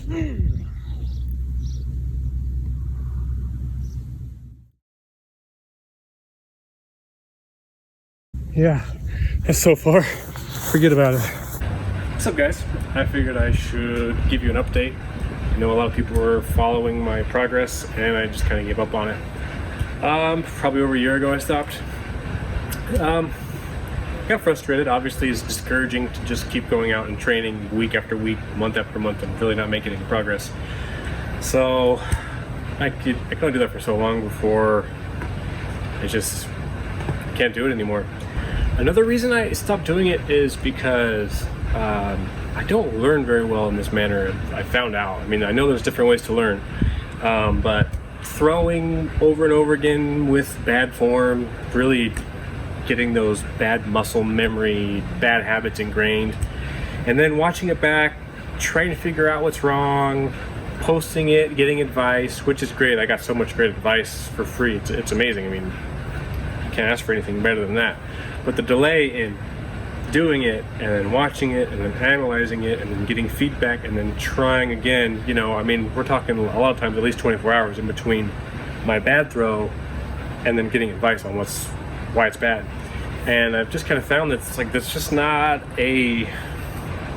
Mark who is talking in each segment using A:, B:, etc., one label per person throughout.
A: Yeah, that's so far. Forget about it. What's up, guys? I figured I should give you an update. I know a lot of people were following my progress, and I just kind of gave up on it. Probably over a year ago I stopped. Got frustrated. Obviously, it's discouraging to just keep going out and training week after week, month after month, and really not making any progress. So I can only do that for so long before I just can't do it anymore. Another reason I stopped doing it is because I don't learn very well in this manner. I found out. I mean, I know there's different ways to learn, but throwing over and over again with bad form, really getting those bad muscle memory, bad habits ingrained, and then watching it back, trying to figure out what's wrong, posting it, getting advice, which is great. I got so much great advice for free. It's amazing. I mean, you can't ask for anything better than that. But the delay in doing it and then watching it and then analyzing it and then getting feedback and then trying again, you know, I mean, we're talking a lot of times at least 24 hours in between my bad throw and then getting advice on why it's bad. And I've just kind of found that it's like, that's just not a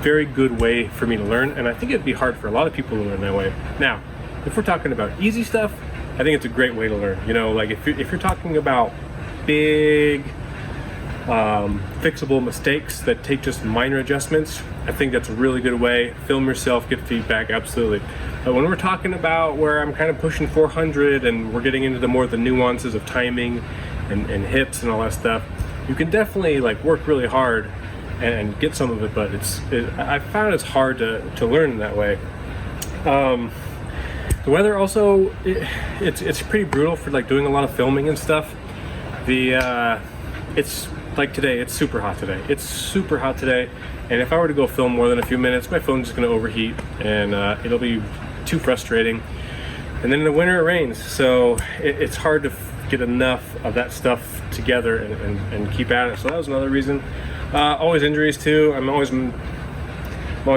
A: very good way for me to learn, and I think it'd be hard for a lot of people to learn that way. Now, if we're talking about easy stuff, I think it's a great way to learn. You know, like if you're talking about big fixable mistakes that take just minor adjustments, I think that's a really good way. Film yourself, get feedback, absolutely. But when we're talking about where I'm kind of pushing 400 and we're getting into the nuances of timing and hips and all that stuff, you can definitely like work really hard and get some of it, but I found it's hard to learn in that way. The weather also, it's pretty brutal for like doing a lot of filming and stuff. It's like today, it's super hot today. It's super hot today, and if I were to go film more than a few minutes, my phone's just gonna overheat, and it'll be too frustrating. And then in the winter it rains, so it's hard to get enough of that stuff together and keep at it. So that was another reason. Always injuries too. I'm always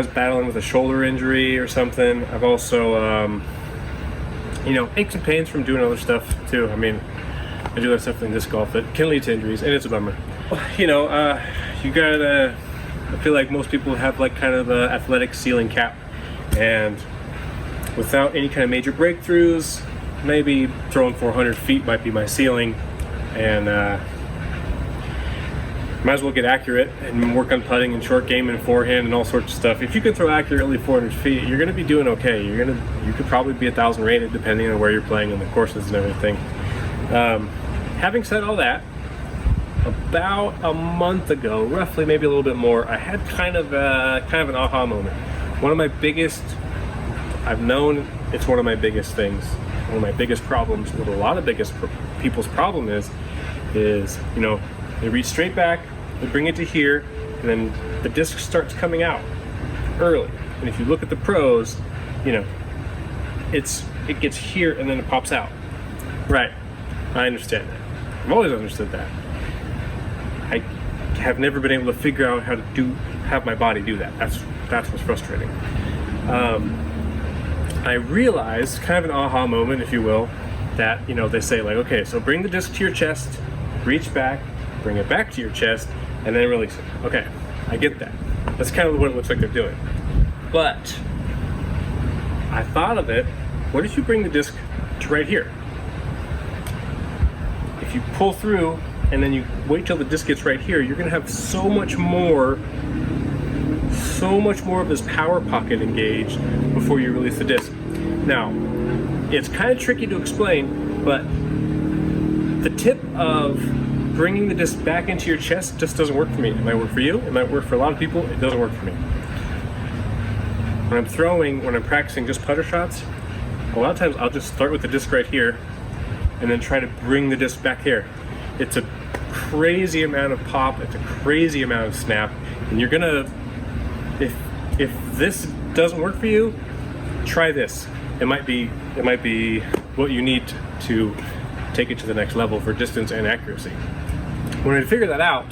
A: battling with a shoulder injury or something. I've also, aches and pains from doing other stuff too. I mean, I do that stuff in disc golf that can lead to injuries, and it's a bummer. You know, you gotta, I feel like most people have like kind of an athletic ceiling cap, and without any kind of major breakthroughs, maybe throwing 400 feet might be my ceiling, and might as well get accurate and work on putting and short game and forehand and all sorts of stuff. If you can throw accurately 400 feet, you're gonna be doing okay. You could probably be 1,000 rated depending on where you're playing and the courses and everything. Having said all that, about a month ago, roughly, maybe a little bit more, I had kind of an aha moment. One of my biggest, I've known it's one of my biggest things, one of my biggest problems, what a lot of people's problem is, you know, they reach straight back, they bring it to here, and then the disc starts coming out early. And if you look at the pros, you know, it gets here and then it pops out. Right, I understand that. I've always understood that. I have never been able to figure out how to have my body do that. That's what's frustrating. I realized, kind of an aha moment, if you will, that, you know, they say like, okay, so bring the disc to your chest, reach back, bring it back to your chest, and then release it. Okay, I get that. That's kind of what it looks like they're doing. But I thought of it, what if you bring the disc to right here? If you pull through and then you wait till the disc gets right here, you're gonna have so much more of this power pocket engaged before you release the disc. Now, it's kind of tricky to explain, but the tip of bringing the disc back into your chest just doesn't work for me. It might work for you, it might work for a lot of people, it doesn't work for me. When I'm practicing just putter shots, a lot of times I'll just start with the disc right here and then try to bring the disc back here. It's a crazy amount of pop, it's a crazy amount of snap, and you're gonna, if this doesn't work for you, try this. It might be what you need to take it to the next level for distance and accuracy. When I figured that out,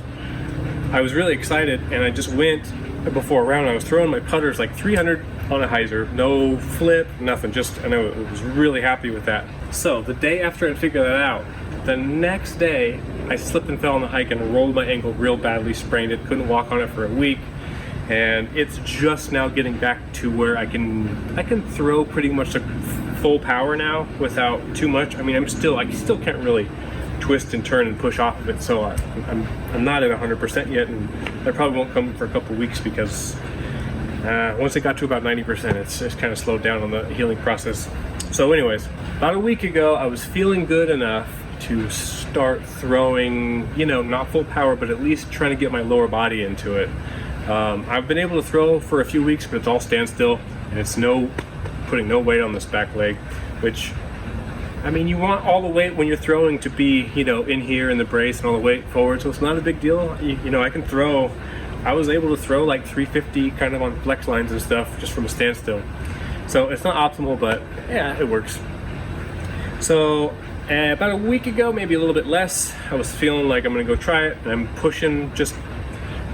A: I was really excited, and I just went before a round. I was throwing my putters like 300 on a hyzer, no flip, nothing. Just, and I was really happy with that. So the day after I figured that out, the next day I slipped and fell on the hike and rolled my ankle real badly, sprained it, couldn't walk on it for a week. And it's just now getting back to where I can throw pretty much like full power now without too much. I mean, I still can't really twist and turn and push off of it, so I'm not at 100% yet, and that probably won't come for a couple weeks because once it got to about 90%, it's kind of slowed down on the healing process. So anyways, about a week ago, I was feeling good enough to start throwing, you know, not full power, but at least trying to get my lower body into it. I've been able to throw for a few weeks, but it's all standstill, and it's putting no weight on this back leg, which, I mean, you want all the weight when you're throwing to be, you know, in here in the brace and all the weight forward, so it's not a big deal. You know, I was able to throw like 350 kind of on flex lines and stuff just from a standstill. So it's not optimal, but yeah, it works. So about a week ago, maybe a little bit less, I was feeling like I'm gonna go try it, and I'm pushing, just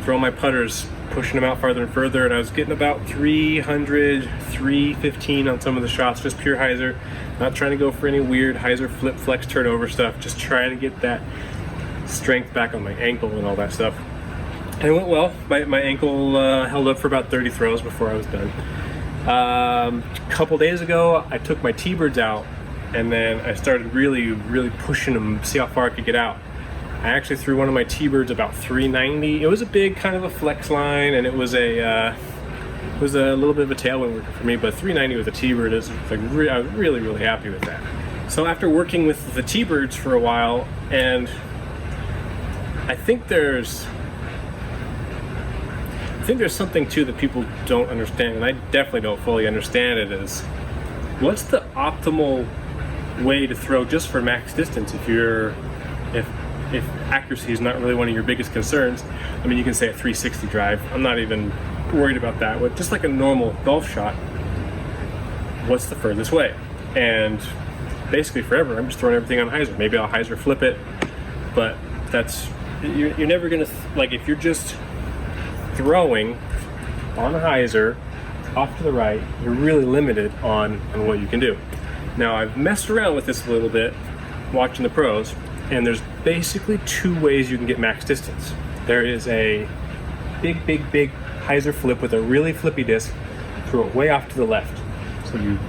A: throwing my putters, pushing them out farther and further, and I was getting about 300, 315 on some of the shots, just pure hyzer, not trying to go for any weird hyzer flip flex turnover stuff, just trying to get that strength back on my ankle and all that stuff. And it went well. My ankle held up for about 30 throws before I was done. A couple days ago, I took my T-birds out, and then I started really pushing them, see how far I could get out. I actually threw one of my T-birds about 390. It was a big kind of a flex line, and it was a little bit of a tailwind worker for me, but 390 with a T-bird is like, I was really happy with that. So after working with the T-birds for a while, and I think there's something too that people don't understand, and I definitely don't fully understand it, is what's the optimal way to throw just for max distance if accuracy is not really one of your biggest concerns. I mean, you can say a 360 drive. I'm not even worried about that. But just like a normal golf shot, what's the furthest way? And basically forever, I'm just throwing everything on hyzer. Maybe I'll hyzer flip it, but you're never gonna, like, if you're just throwing on a hyzer off to the right, you're really limited on what you can do. Now, I've messed around with this a little bit watching the pros, and there's basically two ways you can get max distance. There is a big hyzer flip with a really flippy disc, throw it way off to the left. So you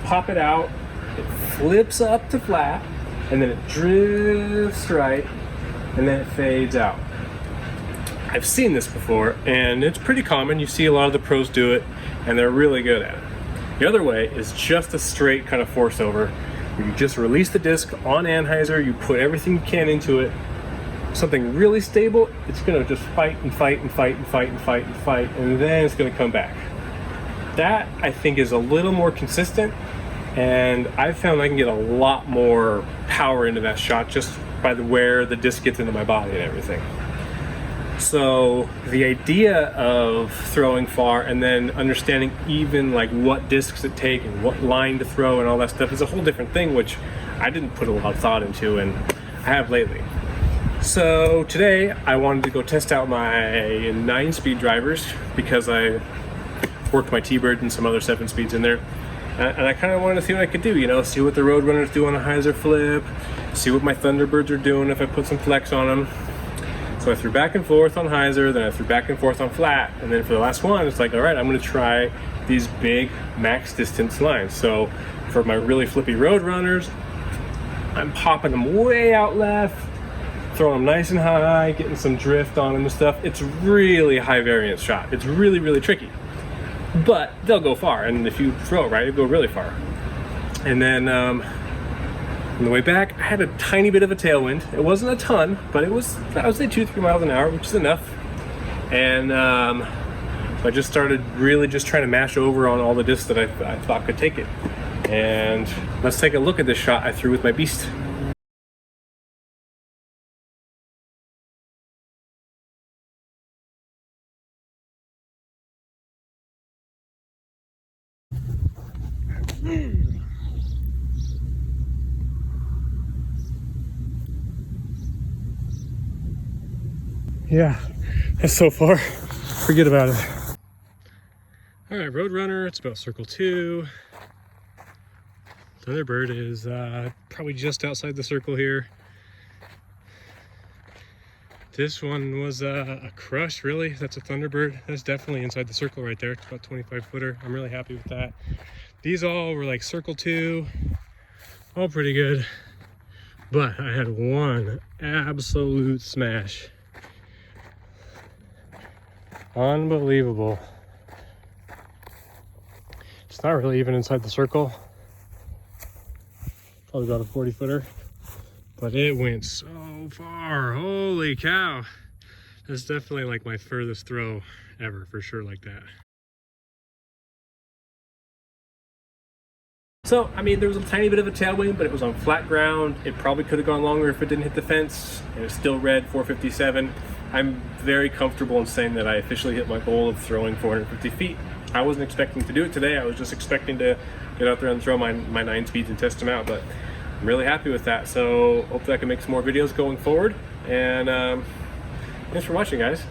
A: pop it out, it flips up to flat, and then it drifts right, and then it fades out. I've seen this before, and it's pretty common. You see a lot of the pros do it, and they're really good at it. The other way is just a straight kind of force over. You just release the disc on anhyzer, you put everything you can into it, something really stable, it's gonna just fight, and then it's gonna come back. That, I think, is a little more consistent, and I've found I can get a lot more power into that shot just by where the disc gets into my body and everything. So the idea of throwing far and then understanding even like what discs to take and what line to throw and all that stuff is a whole different thing, which I didn't put a lot of thought into, and I have lately. So today I wanted to go test out my 9-speed drivers because I worked my T-bird and some other 7-speeds in there. And I kind of wanted to see what I could do, you know, see what the Roadrunners do on a hyzer flip, see what my Thunderbirds are doing if I put some flex on them. So I threw back and forth on hyzer, then I threw back and forth on flat, and then for the last one, it's like, all right, I'm gonna try these big max distance lines. So for my really flippy Roadrunners, I'm popping them way out left, throwing them nice and high, getting some drift on them and stuff. It's really high variance shot. It's really tricky, but they'll go far, and if you throw it right, it'll go really far. And then on the way back, I had a tiny bit of a tailwind. It wasn't a ton, but it was, I would say 2-3 miles an hour, which is enough. And so I just started really just trying to mash over on all the discs that I thought could take it. And let's take a look at this shot I threw with my beast. Yeah, that's so far. Forget about it. All right, Roadrunner, it's about circle 2. Thunderbird is probably just outside the circle here. This one was a crush, really. That's a Thunderbird. That's definitely inside the circle right there. It's about 25 footer. I'm really happy with that. These all were like circle 2, all pretty good. But I had one absolute smash. Unbelievable. It's not really even inside the circle. Probably about a 40 footer. But it went so far. Holy cow. That's definitely like my furthest throw ever, for sure, like that. So, I mean, there was a tiny bit of a tailwind, but it was on flat ground. It probably could have gone longer if it didn't hit the fence. It was still red, 457. I'm very comfortable in saying that I officially hit my goal of throwing 450 feet. I wasn't expecting to do it today. I was just expecting to get out there and throw my 9 speeds and test them out, but I'm really happy with that. So hopefully I can make some more videos going forward. And thanks for watching, guys.